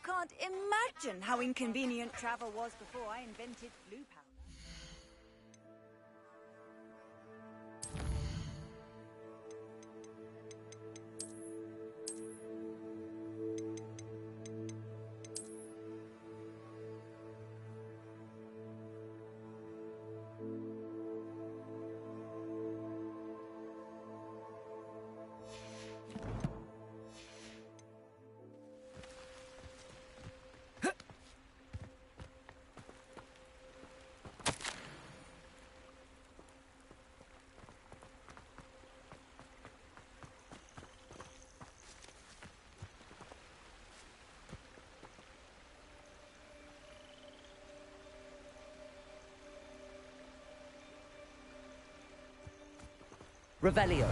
can't imagine how inconvenient travel was before I invented blue powder. Revelio.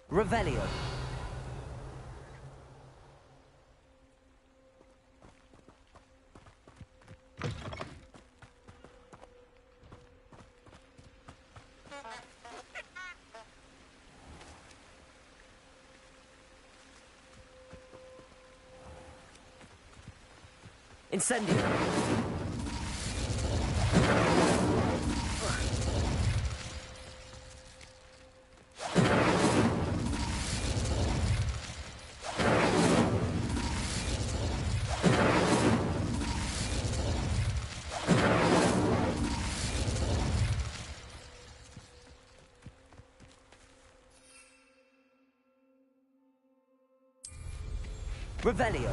Revelio. Incendio. Revelio.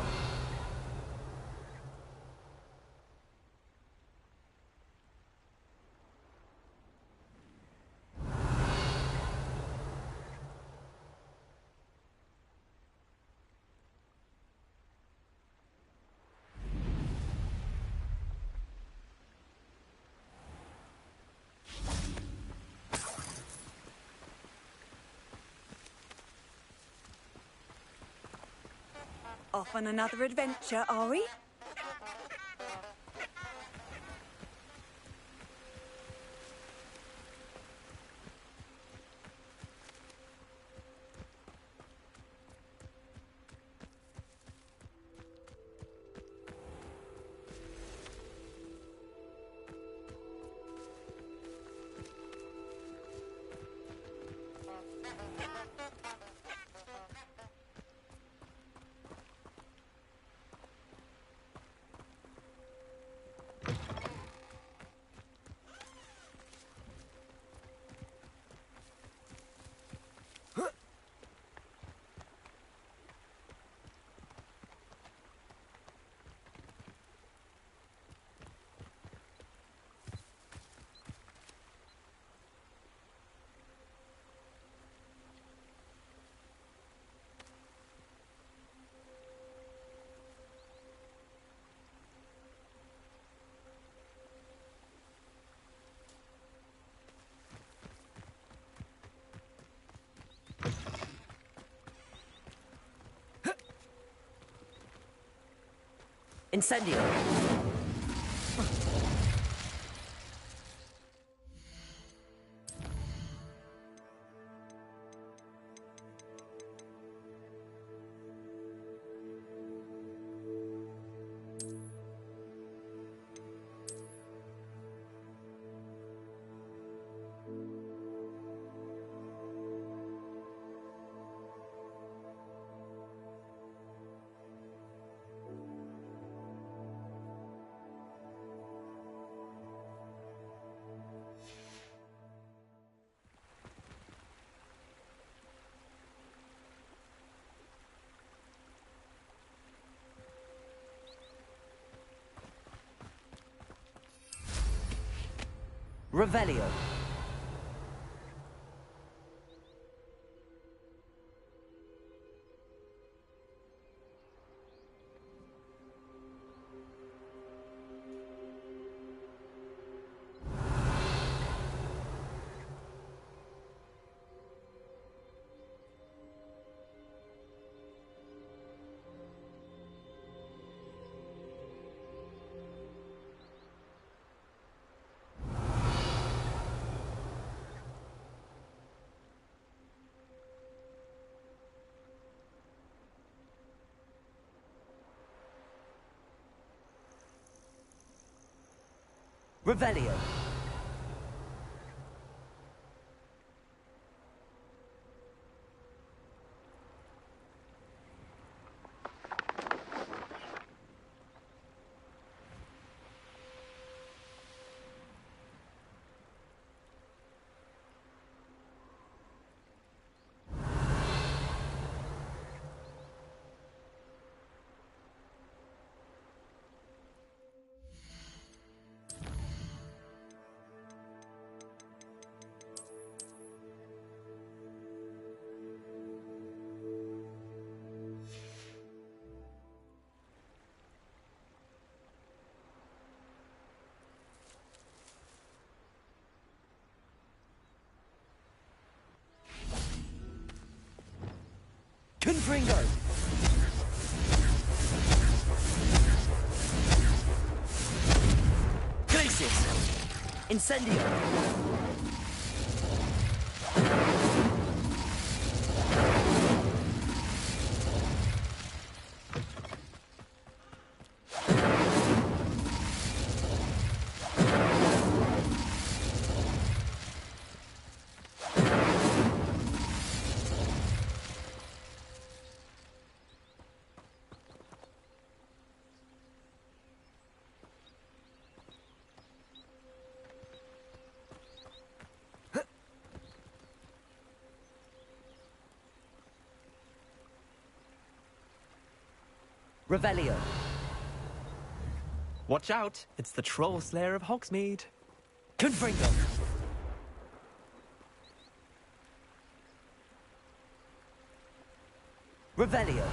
Off on another adventure, are we? Incendio. Revelio. Revelio. Confringo. Glacis. Incendio. Revelio. Watch out! It's the Troll Slayer of Hogsmeade. Confringo. Revelio.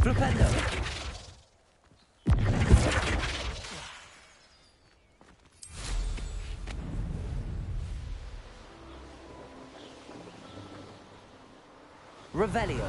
Flipendo. Revelio.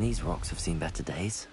These rocks have seen better days.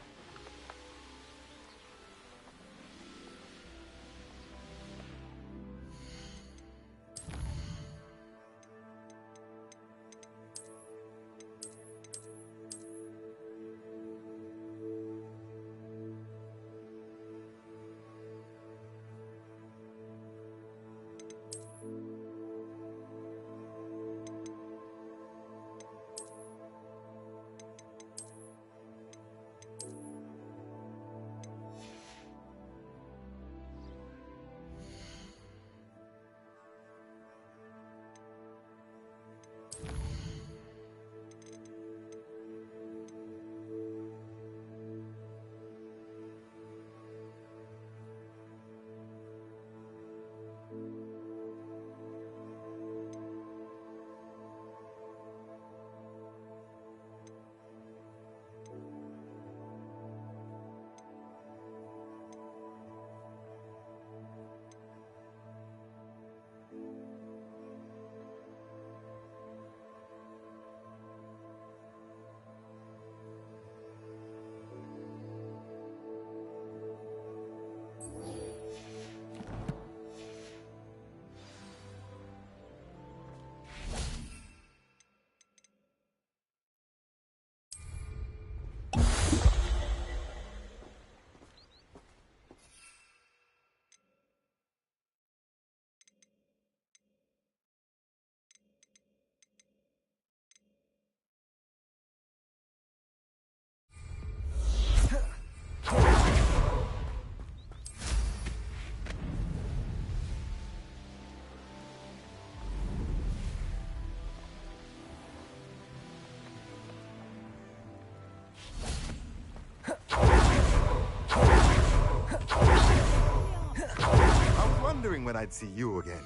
Wondering when I'd see you again.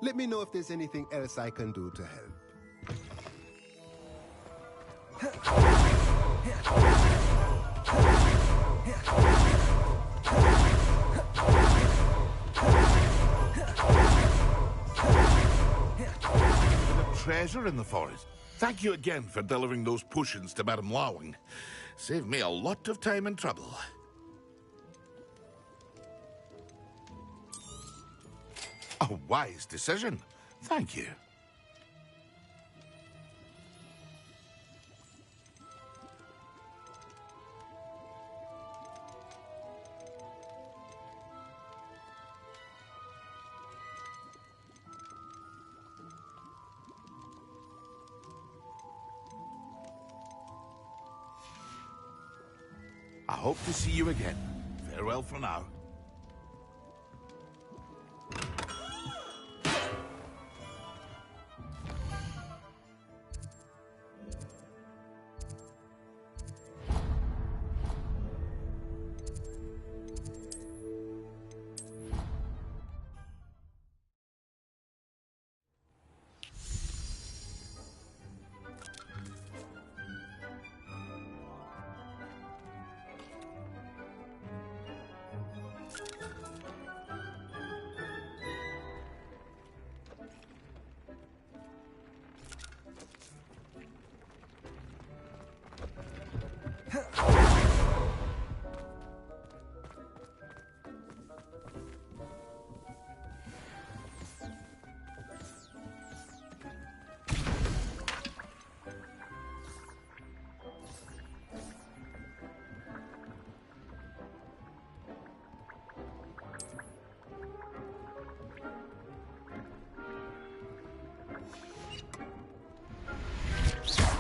Let me know if there's anything else I can do to help. Bit of treasure in the forest. Thank you again for delivering those potions to Madame Lawing. Saved me a lot of time and trouble. A wise decision. Thank you. I hope to see you again. Farewell for now.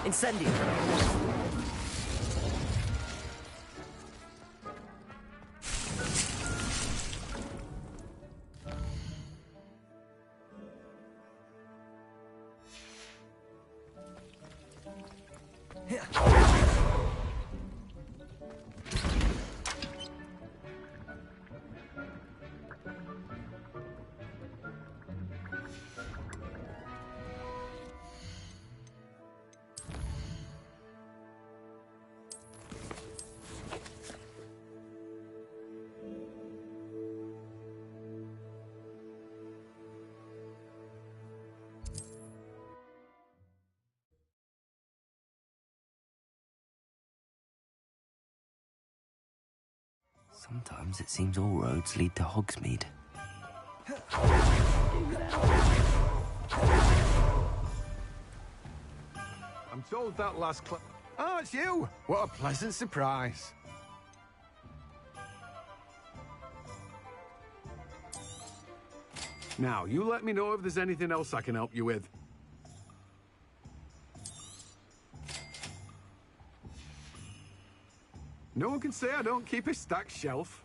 Incendio. Sometimes it seems all roads lead to Hogsmeade. I'm told that last Oh, it's you! What a pleasant surprise. Now, you let me know if there's anything else I can help you with. No one can say I don't keep a stacked shelf.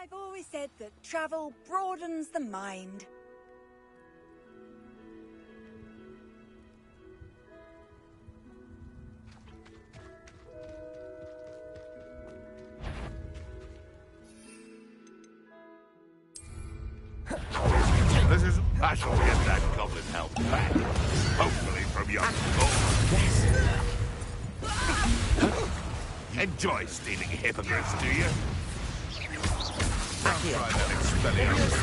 I've always said that travel broadens the mind. I shall get that goblin help back. Hopefully from your Enjoy stealing hippogriffs, do you? Accio. Try that Expelliarmus.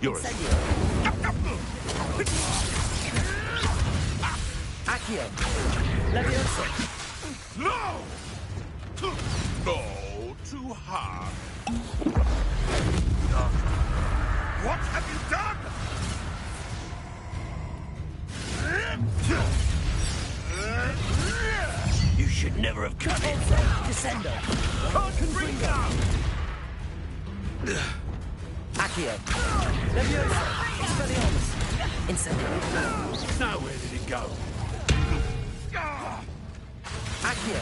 You're a... Accio. Levioso. No! No, too hard. What have you done? You should never have come in. Descendo. Confringo! Accio. Levioso. Expelliarmus. Incendio. Now where did it go? Accio.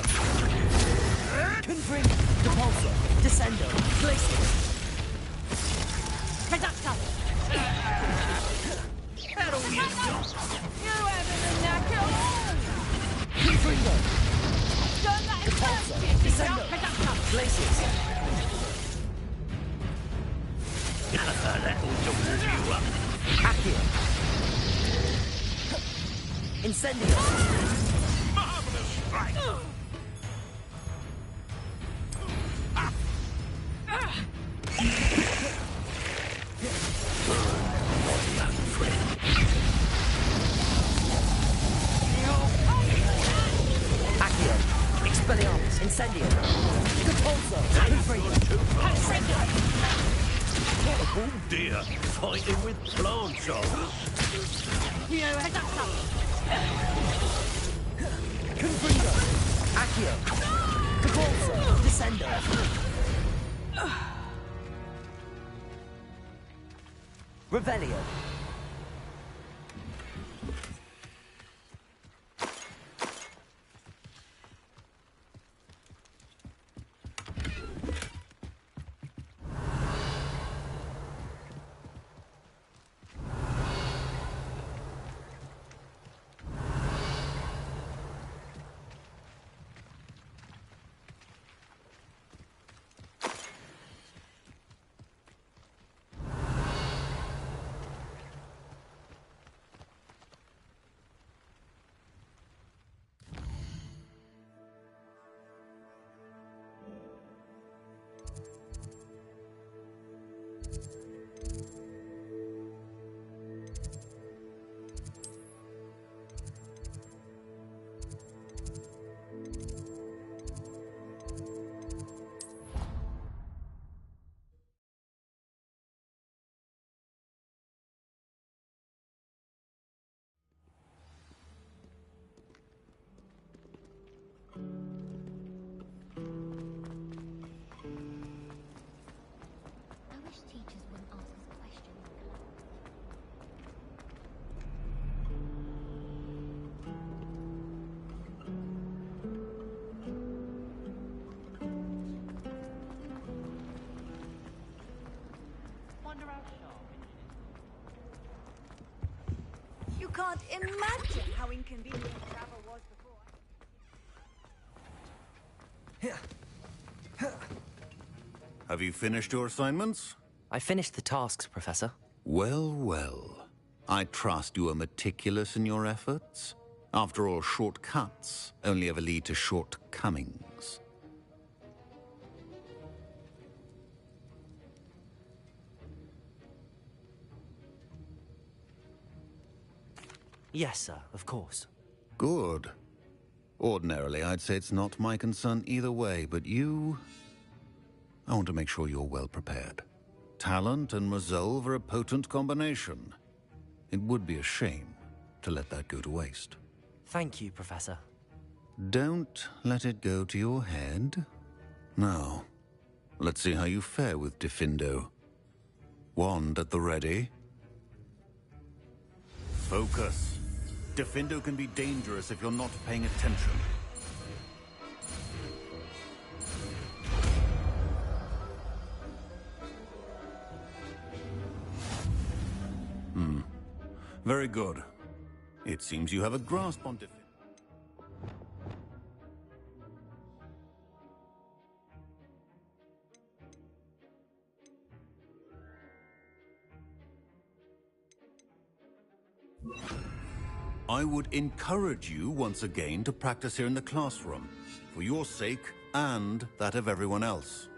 Confringo. Depulso. Descendo. Glacius. Reducto! That'll be it. You haven't a knack at all! Confringo. Don't let him Depulso. burst you! Descendo. Reducto! Glacius. That'll double you up. Accio. Incendio. Marvelous strike! Accio. Expelliarmus. Incendio. Depulso. Confringo. Oh dear, fighting with Blanchard. Reducto! Confringo. Accio. Depulso. Descendo. Revelio. I wish teachers wouldn't ask us questions in class. You can't imagine how inconvenient travel was before. Have you finished your assignments? I finished the tasks, Professor. Well, well. I trust you are meticulous in your efforts. After all, shortcuts only ever lead to shortcomings. Yes, sir, of course. Good. Ordinarily, I'd say it's not my concern either way, but you... I want to make sure you're well prepared. Talent and resolve are a potent combination. It would be a shame to let that go to waste. Thank you, Professor. Don't let it go to your head. Now, let's see how you fare with Diffindo. Wand at the ready. Focus. Diffindo can be dangerous if you're not paying attention. Very good. It seems you have a grasp on Diffindo. I would encourage you once again to practice here in the classroom, for your sake and that of everyone else.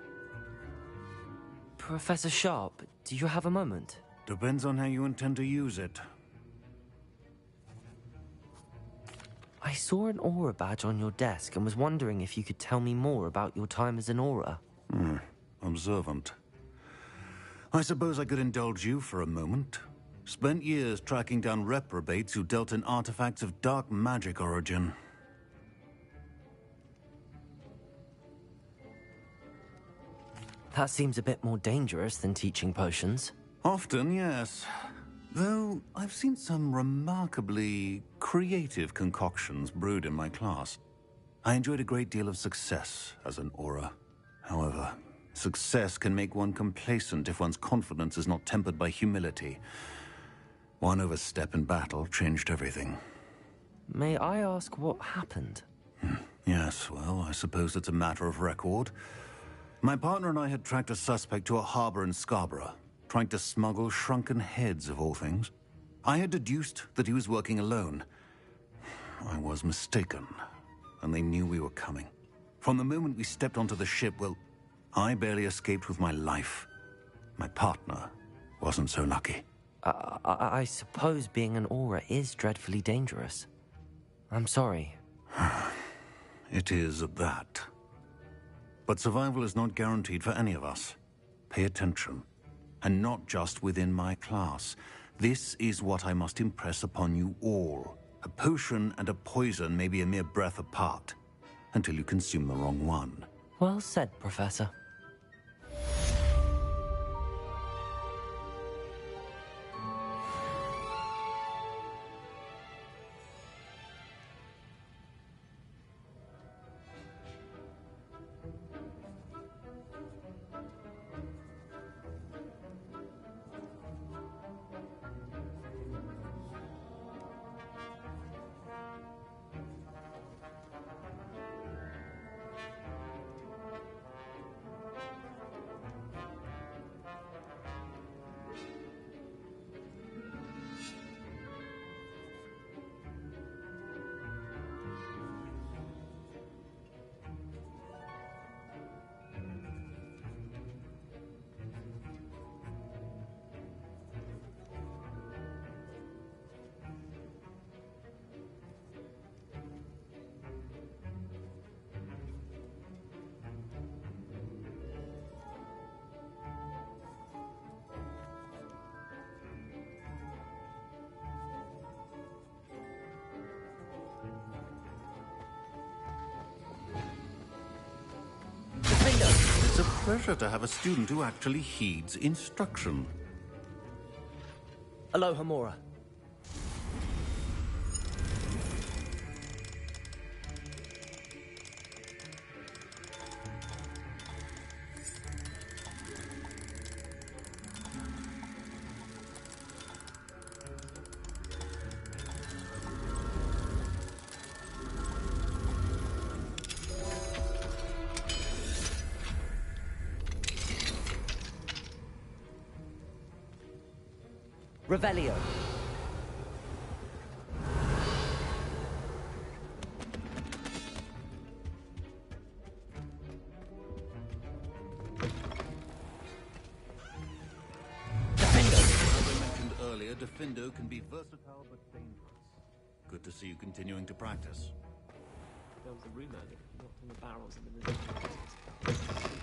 Professor Sharp, do you have a moment? Depends on how you intend to use it. I saw an aura badge on your desk and was wondering if you could tell me more about your time as an aura. Observant. I suppose I could indulge you for a moment. Spent years tracking down reprobates who dealt in artifacts of dark magic origin. That seems a bit more dangerous than teaching potions. Often, yes. Though I've seen some remarkably creative concoctions brewed in my class. I enjoyed a great deal of success as an aura. However, success can make one complacent if one's confidence is not tempered by humility. One overstep in battle changed everything. May I ask what happened? Yes, well, I suppose it's a matter of record. My partner and I had tracked a suspect to a harbor in Scarborough, trying to smuggle shrunken heads of all things. I had deduced that he was working alone. I was mistaken, and they knew we were coming. From the moment we stepped onto the ship, well, I barely escaped with my life. My partner wasn't so lucky. I suppose being an aura is dreadfully dangerous. I'm sorry. It is that. But survival is not guaranteed for any of us. Pay attention. And not just within my class. This is what I must impress upon you all. A potion and a poison may be a mere breath apart, until you consume the wrong one. Well said, Professor. It's a pleasure to have a student who actually heeds instruction. Aloha, Mora. Revelio. Earlier, Defendo can be versatile but dangerous. Good to see you continuing to practice. There was a rumor that you knocked on the barrels of the resistance.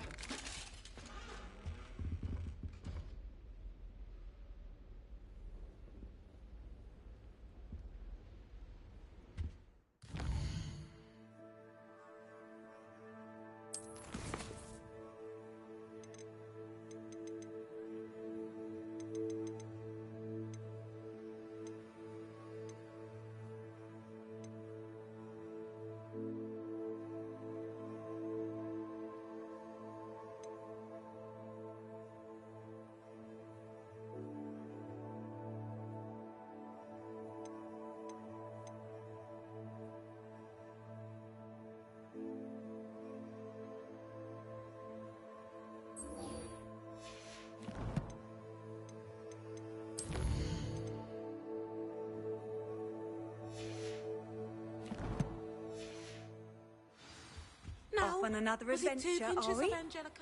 Off on another was it 2 adventure, pinches are we? of Angelica?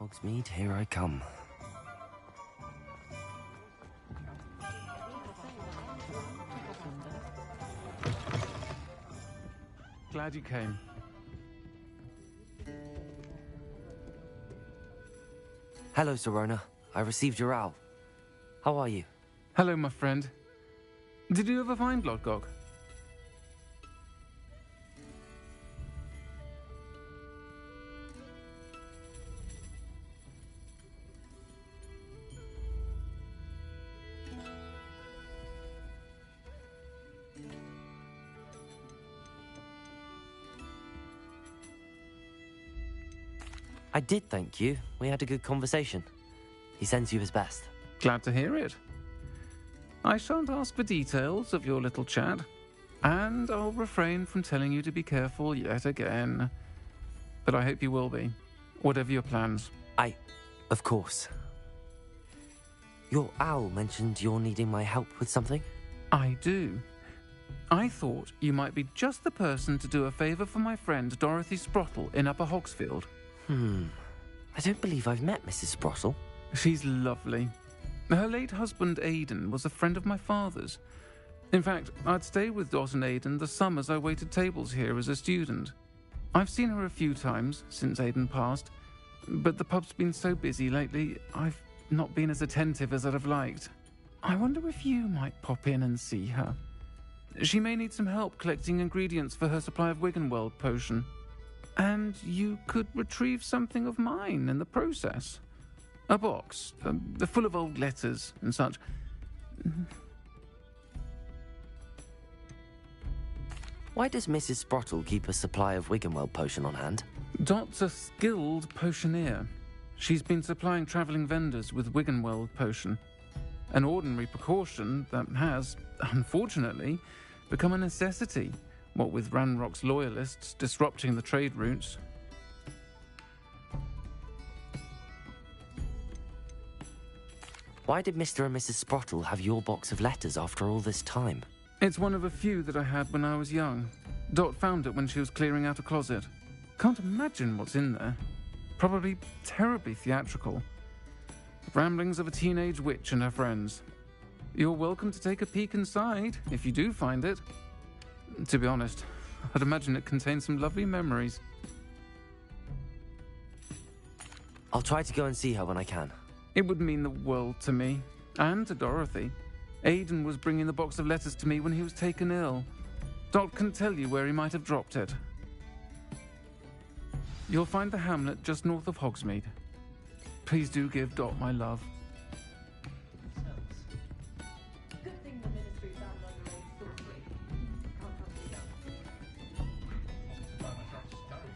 Hogsmeade, here I come. Glad you came. Hello, Serona. I received your owl. How are you? Hello, my friend. Did you ever find Lodgok? I did, thank you. We had a good conversation. He sends you his best. Glad to hear it. I shan't ask for details of your little chat, and I'll refrain from telling you to be careful yet again. But I hope you will be, whatever your plans. Of course. Your owl mentioned you're needing my help with something? I do. I thought you might be just the person to do a favour for my friend Dorothy Sprottle in Upper Hogsfield. I don't believe I've met Mrs. Sprottle. She's lovely. Her late husband Aidan was a friend of my father's. In fact, I'd stay with Dot and Aidan the summers I waited tables here as a student. I've seen her a few times since Aidan passed, but the pub's been so busy lately, I've not been as attentive as I'd have liked. I wonder if you might pop in and see her. She may need some help collecting ingredients for her supply of Wiggenweld potion. And you could retrieve something of mine in the process. A box, full of old letters and such. Why does Mrs. Sprottle keep a supply of Wiggenweld potion on hand? Dot's a skilled potioneer. She's been supplying travelling vendors with Wiggenweld potion. An ordinary precaution that has, unfortunately, become a necessity. What with Ranrock's loyalists disrupting the trade routes. Why did Mr. and Mrs. Sprottle have your box of letters after all this time? It's one of a few that I had when I was young. Dot found it when she was clearing out a closet. Can't imagine what's in there. Probably terribly theatrical. Ramblings of a teenage witch and her friends. You're welcome to take a peek inside, if you do find it. To be honest, I'd imagine it contains some lovely memories. I'll try to go and see her when I can. It would mean the world to me, and to Dorothy. Aidan was bringing the box of letters to me when he was taken ill. Dot can tell you where he might have dropped it. You'll find the hamlet just north of Hogsmeade. Please do give Dot my love. Good thing the ministry found underage sorcery. Can't hunt me down.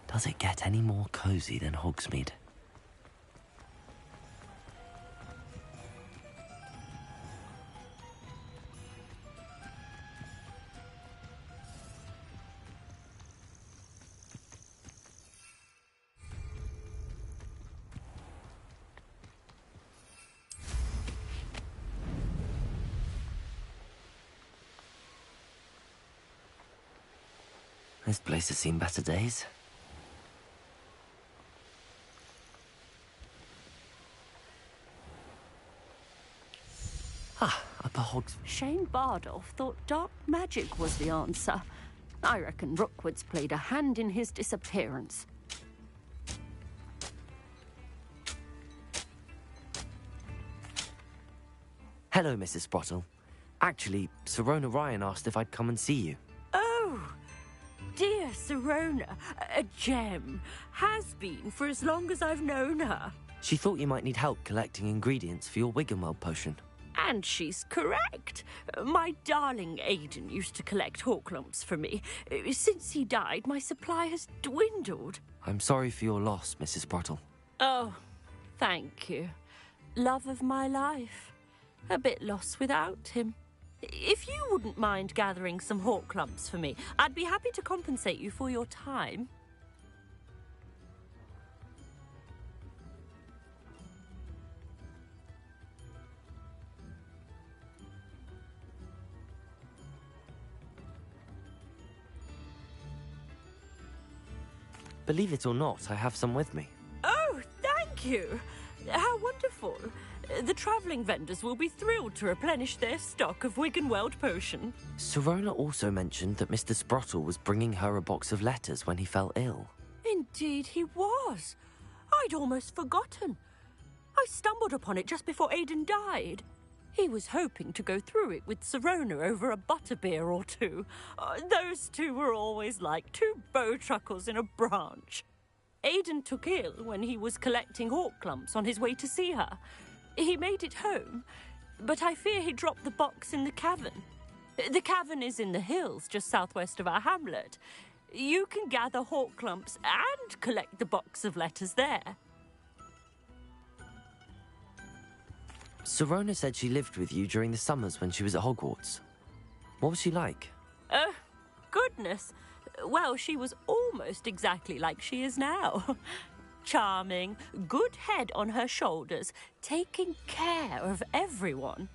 Does it get any more cozy than Hogsmeade? This place has seen better days. Upper Hogs... Shane Bardolph thought dark magic was the answer. I reckon Rookwood's played a hand in his disappearance. Hello, Mrs. Sprottle. Actually, Sirona Ryan asked if I'd come and see you. Oh, dear Sirona, a gem. Has been for as long as I've known her. She thought you might need help collecting ingredients for your Wiggenweld potion. And she's correct. My darling Aidan used to collect hawklumps for me. Since he died, my supply has dwindled. I'm sorry for your loss, Mrs. Sprottle. Oh, thank you. Love of my life. A bit lost without him. If you wouldn't mind gathering some hawklumps for me, I'd be happy to compensate you for your time. Believe it or not, I have some with me. Oh, thank you. How wonderful. The travelling vendors will be thrilled to replenish their stock of Wiggenweld potion. Sirona also mentioned that Mr. Sprottle was bringing her a box of letters when he fell ill. Indeed he was. I'd almost forgotten. I stumbled upon it just before Aidan died. He was hoping to go through it with Sirona over a butterbeer or two. Those two were always like two bowtruckles in a branch. Aidan took ill when he was collecting hawklumps on his way to see her. He made it home, but I fear he dropped the box in the cavern. The cavern is in the hills just southwest of our hamlet. You can gather hawklumps and collect the box of letters there. Sirona said she lived with you during the summers when she was at Hogwarts. What was she like? Oh, goodness. Well, she was almost exactly like she is now. Charming, good head on her shoulders, taking care of everyone.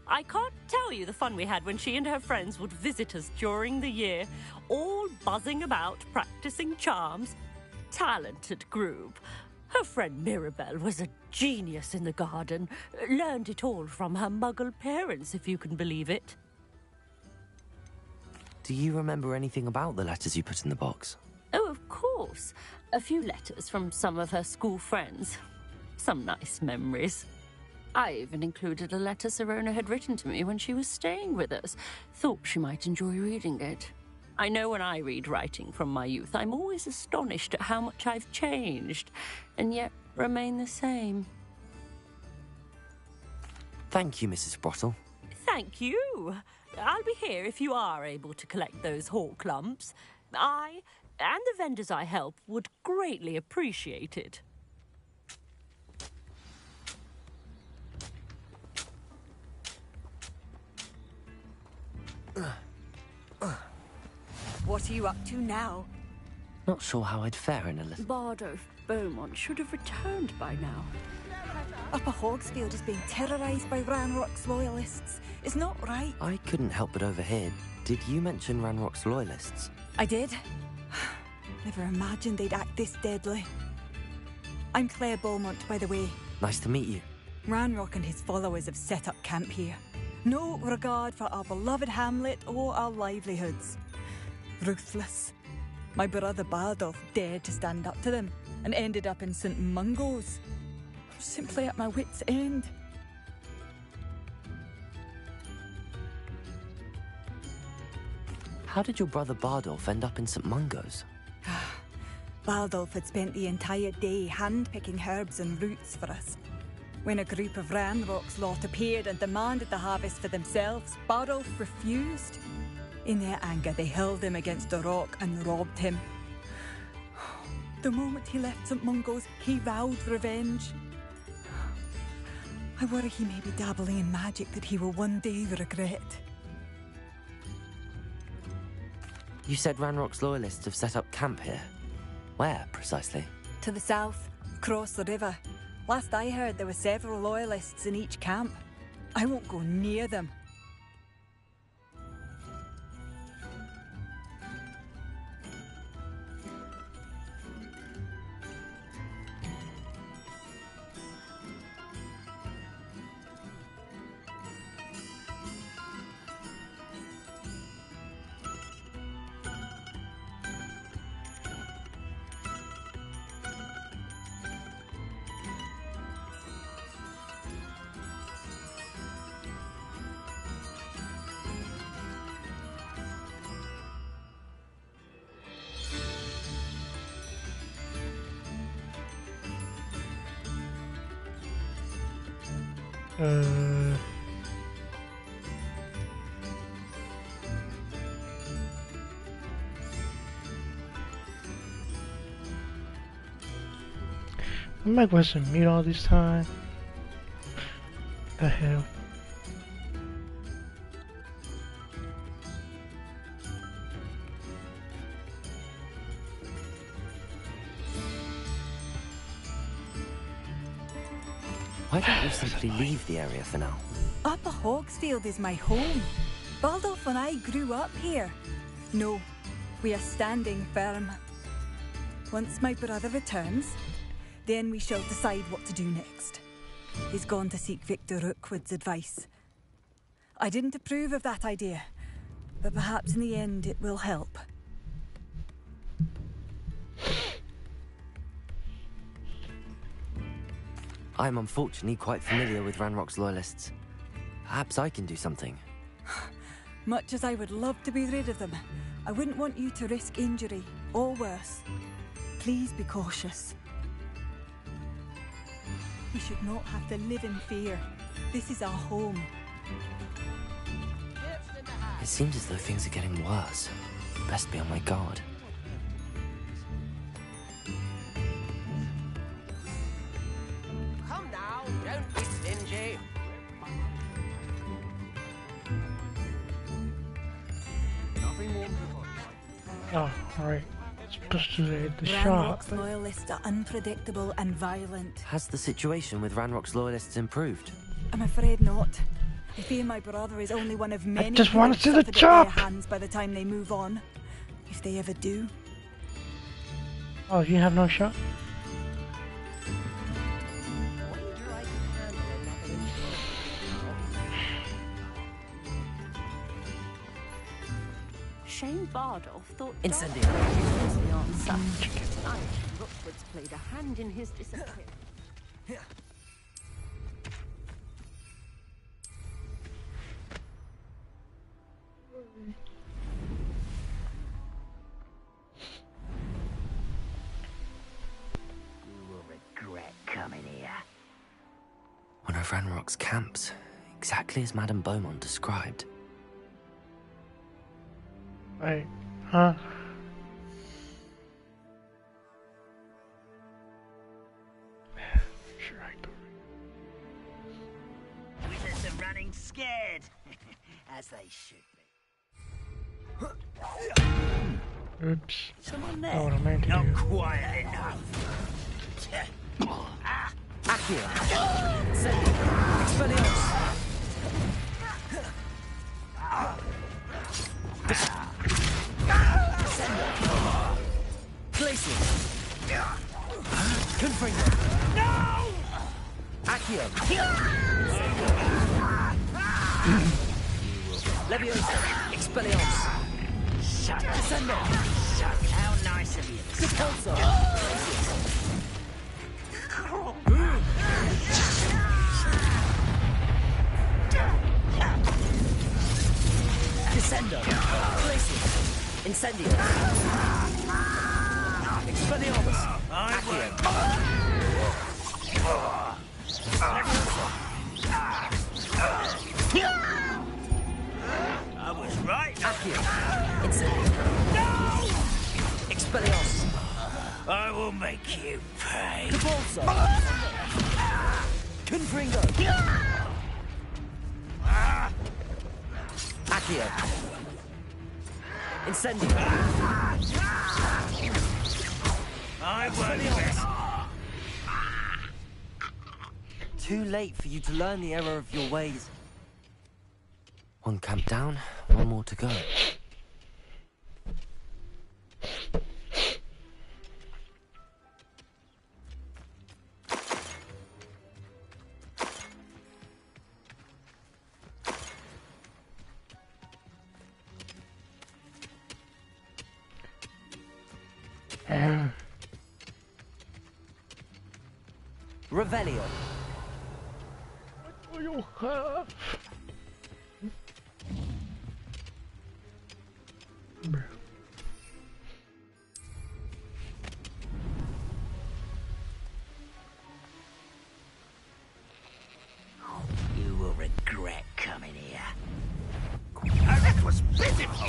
I can't tell you the fun we had when she and her friends would visit us during the year, all buzzing about, practicing charms. Talented group. Her friend Mirabelle was a genius in the garden. Learned it all from her muggle parents, if you can believe it. Do you remember anything about the letters you put in the box? Oh, of course. A few letters from some of her school friends. Some nice memories. I even included a letter Sirona had written to me when she was staying with us. Thought she might enjoy reading it. I know when I read writing from my youth, I'm always astonished at how much I've changed, and yet remain the same. Thank you, Mrs. Sprottle. Thank you. I'll be here if you are able to collect those hawklumps. I, and the vendors I help, would greatly appreciate it. What are you up to now? Not sure how I'd fare in a little... Bardolph Beaumont should have returned by now. Upper Hogsfield is being terrorised by Ranrock's loyalists. It's not right. I couldn't help but overhear. Did you mention Ranrock's loyalists? I did. Never imagined they'd act this deadly. I'm Claire Beaumont, by the way. Nice to meet you. Ranrock and his followers have set up camp here. No regard for our beloved hamlet or our livelihoods. Ruthless. My brother Bardolph dared to stand up to them and ended up in St. Mungo's. I'm simply at my wit's end. How did your brother Bardolph end up in St. Mungo's? Bardolph had spent the entire day hand-picking herbs and roots for us. When a group of Ranrock's lot appeared and demanded the harvest for themselves, Bardolph refused. In their anger, they hurled him against a rock and robbed him. The moment he left St. Mungo's, he vowed revenge. I worry he may be dabbling in magic that he will one day regret. You said Ranrock's loyalists have set up camp here. Where, precisely? To the south, across the river. Last I heard, there were several loyalists in each camp. I won't go near them. My wasn't mute all this time. The hell. Why don't you simply leave the area for now? Upper Hogsfield is my home. Baldolf and I grew up here. No, we are standing firm. Once my brother returns, then we shall decide what to do next. He's gone to seek Victor Rookwood's advice. I didn't approve of that idea, but perhaps in the end it will help. I'm unfortunately quite familiar with Ranrock's loyalists. Perhaps I can do something. Much as I would love to be rid of them, I wouldn't want you to risk injury, or worse. Please be cautious. We should not have to live in fear. This is our home. It seems as though things are getting worse. Best be on my guard. Come now, don't be stingy. Nothing more. Oh, alright. Supposed to hit the shop. Ranrock's loyalists are unpredictable and violent. Has the situation with Ranrock's loyalists improved? I'm afraid not. I fear my brother is only one of many just who want will to see the suffer at chop! their hands by the time they move on. If they ever do. Oh, you have no shop? Shane Bardolph thought Incendio. was the answer. Tonight, Rookwood's played a hand in his disappearance. You will regret coming here. One of Ranrock's camps, exactly as Madame Beaumont described. Wait, huh? Sure, I do. Wizards are running scared, as they should be. Oops. Someone Oh, there? what I meant to Not do. quiet enough. Accio! Incendio! Expelliarmus! Glacial! Confringo! No! Accio! Leviosa! Expelliarmus! Shut up. Descendo! Shut. How nice of you. Repulsor! Descendo! Glacial! Incendio! Expelliarmus! Accio! I was right. Accio! Incendio! No! Expelliarmus! I will make you pay. Repulsor! Confringo! Accio! Incendio! I won't. Too late for you to learn the error of your ways. One camp down, one more to go. Revelio. What do you have? was pitiful.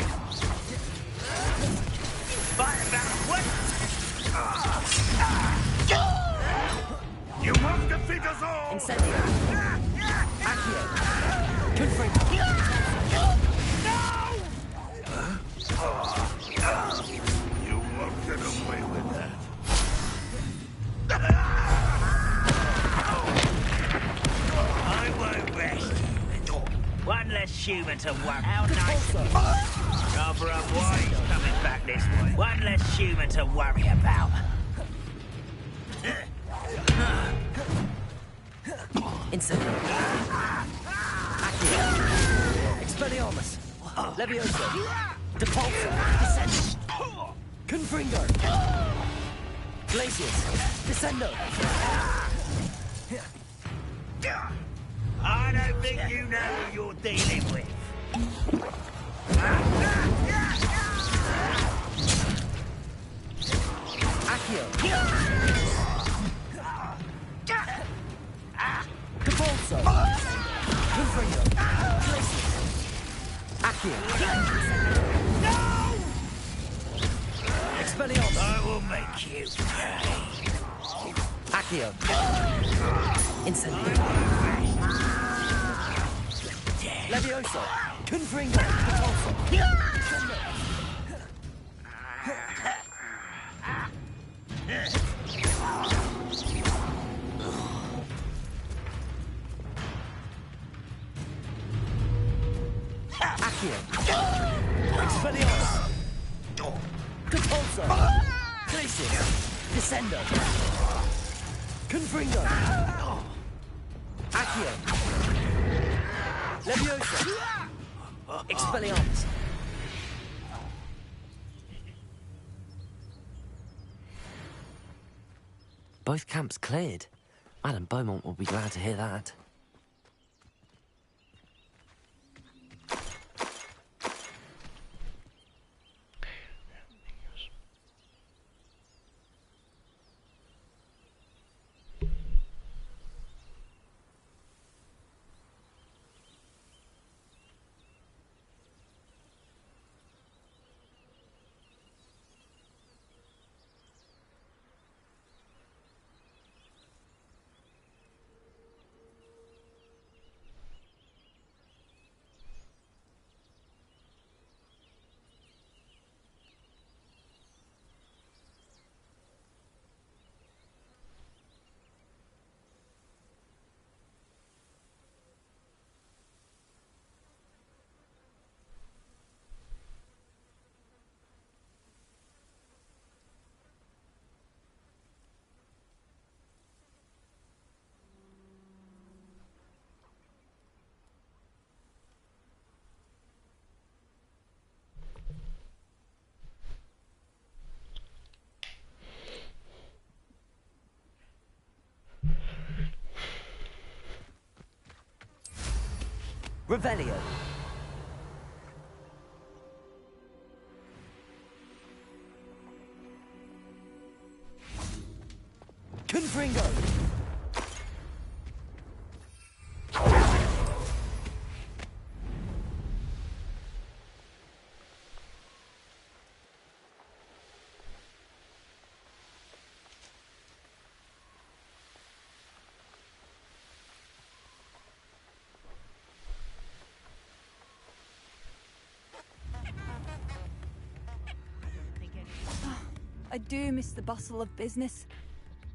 Fight about what? You must defeat us all! Incendio. Accio. Confringo. You won't get away with that. I won't rest. One less human to worry. How nice. Rather unwise coming back this way. One less human to worry about. Incendio. Accio. Expelliarmus. Levioso. Depulso. Descendo. Confringo. Glacius. Descendo. I don't think you know who you're dealing with. Accio. Depulso. Confringo. Glacius. Accio. Expelliarmus. I will make you pay. Accio. Incendio. Levioso. Confringo. Depulso. Descendo. Accio. Expelliarmus. Depulso. Glacius. Descendo. Confringo. Accio. Levioso. Expelliarmus. Both camps cleared. Madame Beaumont will be glad to hear that. Revelio. Confringo. I do miss the bustle of business.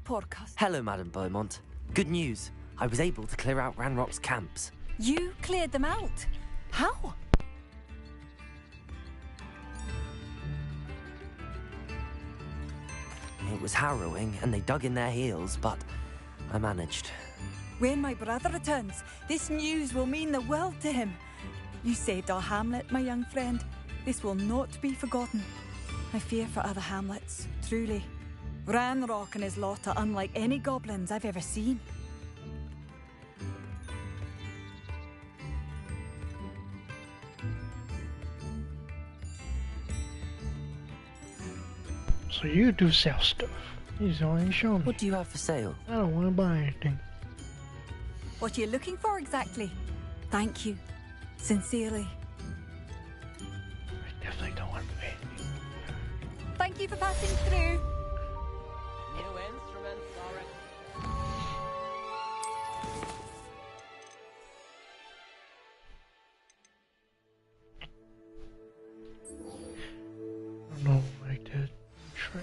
Poor customer. Hello, Madame Beaumont. Good news. I was able to clear out Ranrock's camps. You cleared them out? How? It was harrowing, and they dug in their heels, but I managed. When my brother returns, this news will mean the world to him. You saved our hamlet, my young friend. This will not be forgotten. I fear for other hamlets, truly. Ranrock and his lot are unlike any goblins I've ever seen. So you do sell stuff. He's only show me. What do you have for sale? I don't want to buy anything. What are you looking for exactly? Thank you. Sincerely. you for passing through. New instruments are... I don't like that track.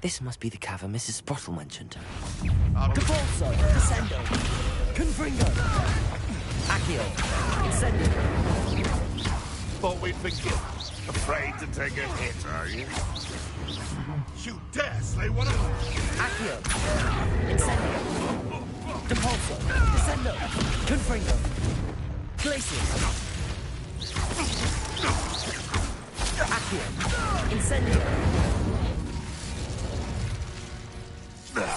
This must be the cavern Mrs. Sprottle mentioned. Devolso, Descendo, Confringo, Accio, Incendio. Thought we'd forget. Afraid to take a hit, are you? You dare slay one of them? Accio, Incendio, Depulso, Descendo, Confringo, Glacius, Accio, Incendio. Leave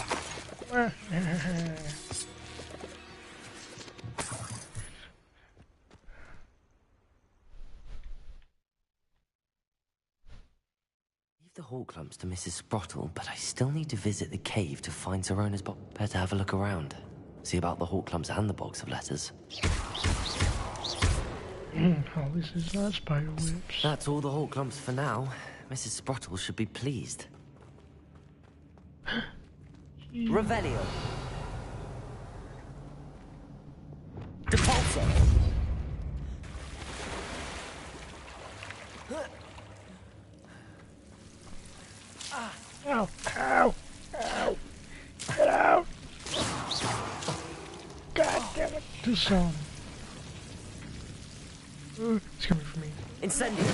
the hall clumps to Mrs. Sprottle, but I still need to visit the cave to find Zerona's box. Better have a look around. See about the hawk clumps and the box of letters. Oh, this is not spider webs. That's all the hawk clumps for now. Mrs. Sprottle should be pleased. Revelio. Depulso. Ow, ow, ow, get out. God damn it. Too soon. It's coming for me. Incendio.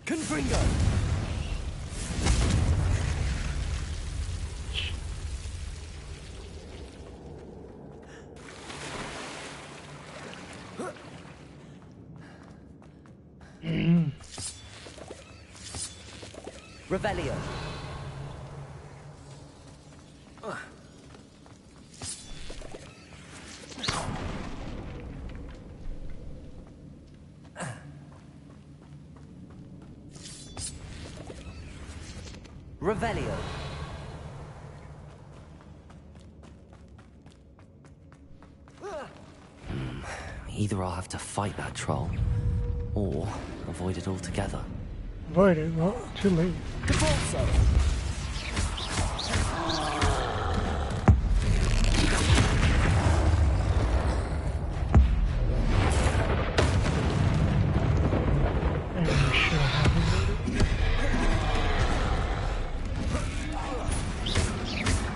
Confringo. Revelio. Revelio. Either I'll have to fight that troll, or avoid it altogether. Avoid it? Well, too late. Depulso.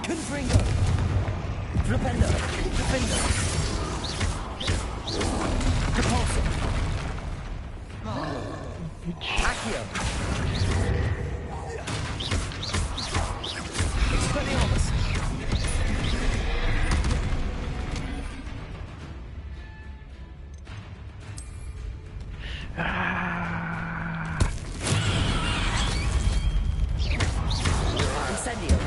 Confringo. Rependo. Defendo. Depulso. Accio. Expelliarmus. Incendio.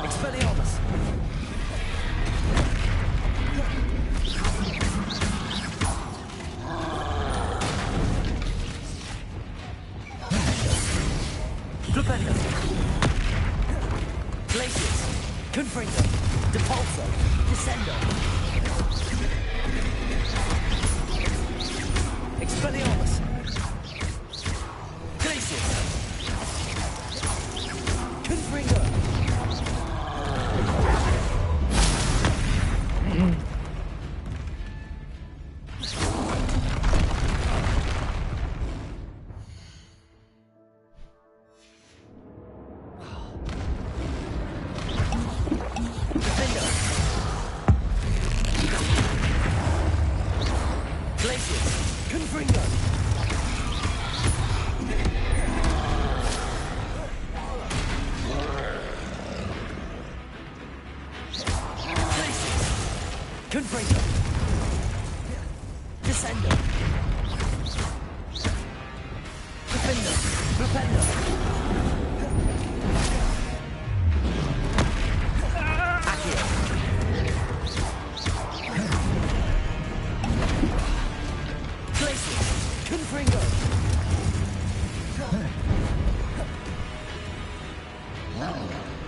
Expelliarmus. Flipendo. Glacius. Confringo. Depulso. Descendo. Expelliarmus. Glacius. Confringo. Defendo. Glacius. Confringo. Confringo. Descender. Defender. Defender. Accio. Glacius. Confringo.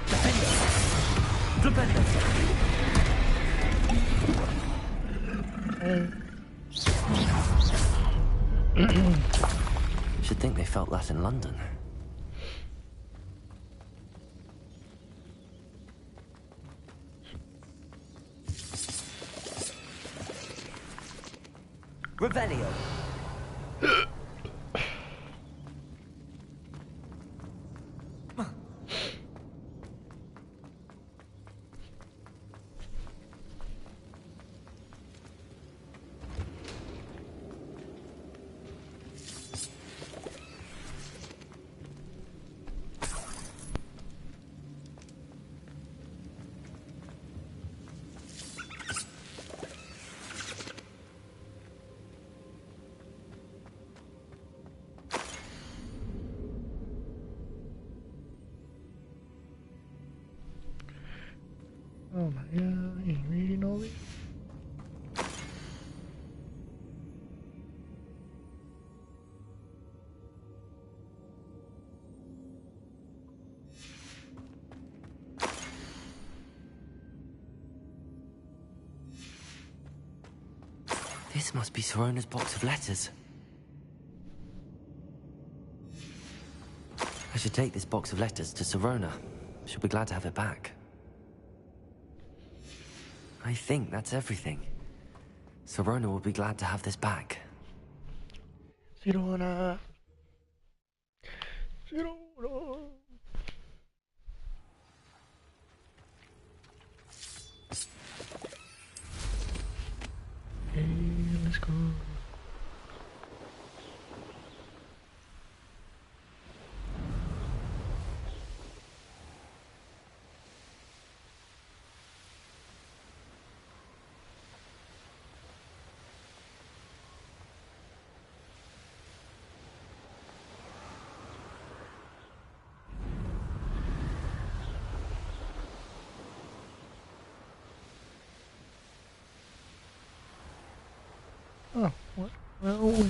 Defender. Defender. Should think they felt that in London. Revelio. Oh my god, you ain't reading all these? This must be Sorona's box of letters. I should take this box of letters to Sorona. She'll be glad to have it back. I think that's everything. Sorona will be glad to have this back. Sirona. Sirona. Hey, let's go. Oh, what? Well,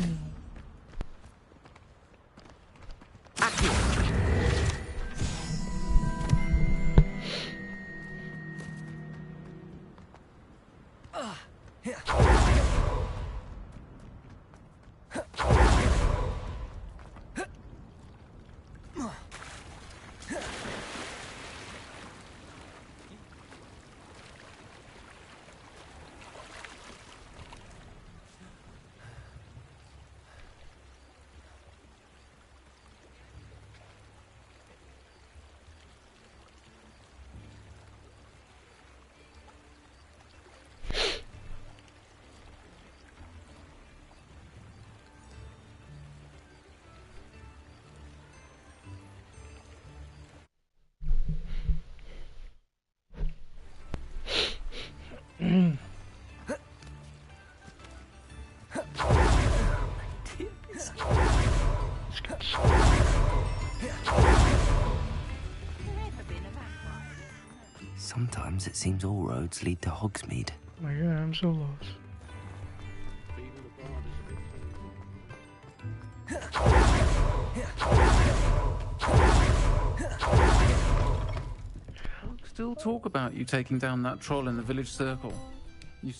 Sometimes it seems all roads lead to Hogsmeade. oh my god, I'm so lost. Still talk about you taking down that troll in the village circle.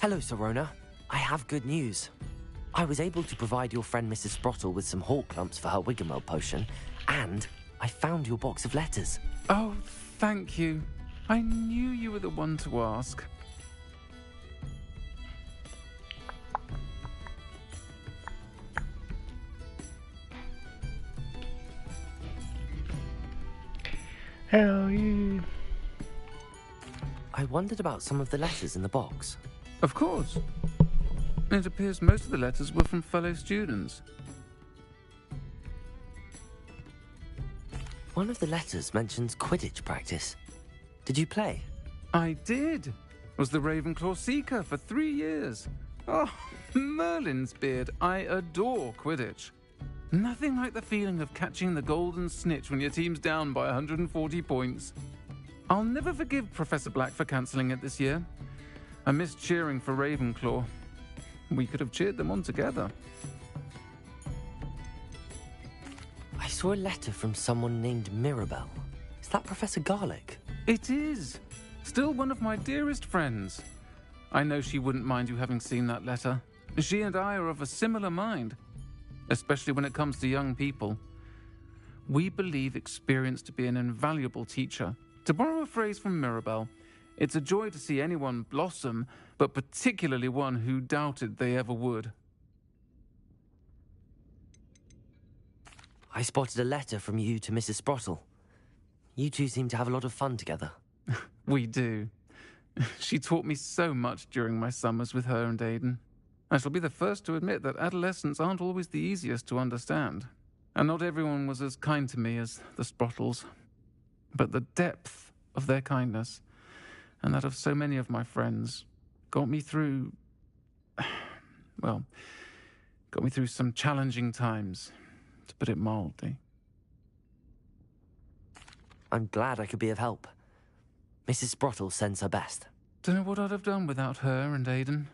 Hello, Sorona. I have good news. I was able to provide your friend Mrs. Sprottle with some hawk clumps for her Wiggenweld potion, and I found your box of letters. Oh, thank you. I knew you were the one to ask. Hell yeah. I wondered about some of the letters in the box. Of course. It appears most of the letters were from fellow students. One of the letters mentions Quidditch practice. Did you play? I did. Was the Ravenclaw Seeker for 3 years. Oh, Merlin's beard. I adore Quidditch. Nothing like the feeling of catching the golden snitch when your team's down by 140 points. I'll never forgive Professor Black for cancelling it this year. I missed cheering for Ravenclaw. We could have cheered them on together. I saw a letter from someone named Mirabelle. Is that Professor Garlick? It is. Still one of my dearest friends. I know she wouldn't mind you having seen that letter. She and I are of a similar mind, especially when it comes to young people. We believe experience to be an invaluable teacher. To borrow a phrase from Mirabelle, it's a joy to see anyone blossom, but particularly one who doubted they ever would. I spotted a letter from you to Mrs. Sprottle. You two seem to have a lot of fun together. We do. She taught me so much during my summers with her and Aidan. I shall be the first to admit that adolescents aren't always the easiest to understand, and not everyone was as kind to me as the Sprottles. But the depth of their kindness, and that of so many of my friends, got me through some challenging times, to put it mildly. I'm glad I could be of help. Mrs. Sprottle sends her best. Don't know what I'd have done without her and Aidan.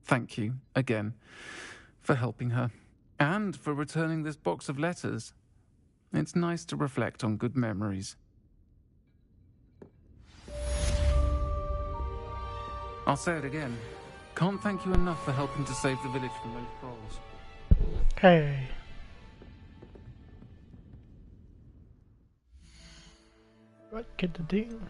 Thank you, again, for helping her, and for returning this box of letters. It's nice to reflect on good memories. I'll say it again. Can't thank you enough for helping to save the village from those trolls. Okay. What get the ding?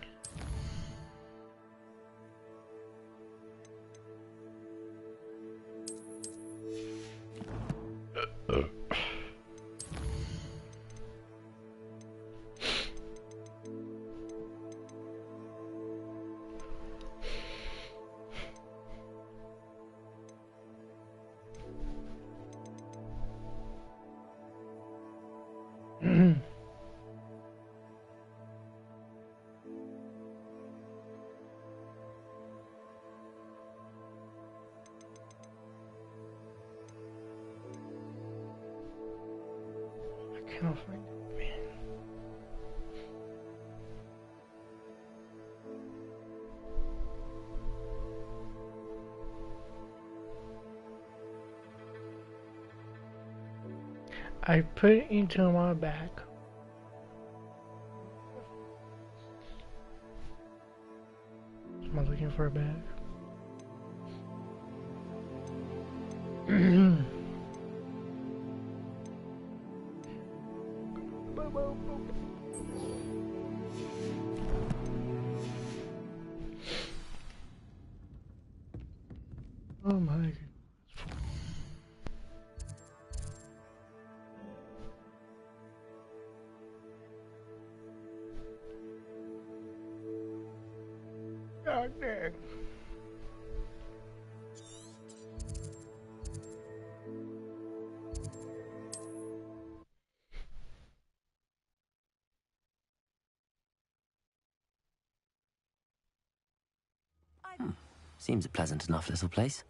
I cannot find it, man. I put it into my bag. Am I looking for a bag? Oh my God. God damn. Seems a pleasant enough little place.